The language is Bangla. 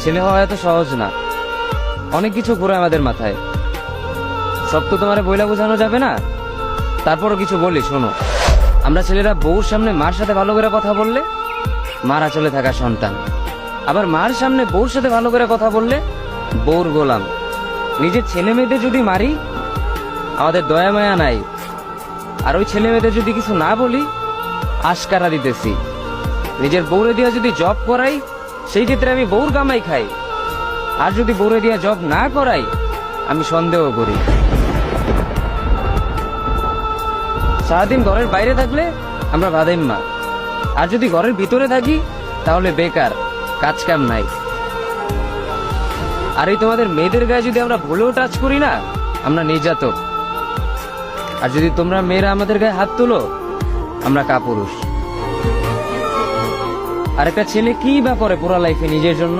ছেলে হওয়া এত সহজ না, অনেক কিছু ঘুরে আমাদের মাথায়। সব তো তোমারে বইলা বোঝানো যাবে না, তারপরও কিছু বলি শোনো। আমরা ছেলেরা বউর সামনে মার সাথে ভালো করে কথা বললে মার আঁচলে থাকা সন্তান, আবার মার সামনে বউর সাথে ভালো করে কথা বললে বউর গোলাম। নিজের ছেলে মেয়েদের যদি মারি আমাদের দয়া মায়া নাই, আর ওই ছেলে মেয়েদের যদি কিছু না বলি আশকারা দিতেছি। নিজের বউরে দিয়া যদি জব করাই সেই ক্ষেত্রে আমি বউর কামাই খাই, আর যদি বউরে দিয়া জব না করাই আমি সন্দেহ করি। সারাদিন ঘরের বাইরে থাকলে আমরা বাদাইম্মা, আর যদি ঘরের ভিতরে থাকি তাহলে বেকার, কাজ কাম নাই। আর এই তোমাদের মেয়েদের গায়ে যদি আমরা ভুলেও টাচ করি না আমরা নির্যাতক, আর যদি তোমরা মেয়েরা আমাদের গায়ে হাত তুলো আমরা কাপুরুষ। আর একটা ছেলে কি বা করে পুরা লাইফে নিজের জন্য?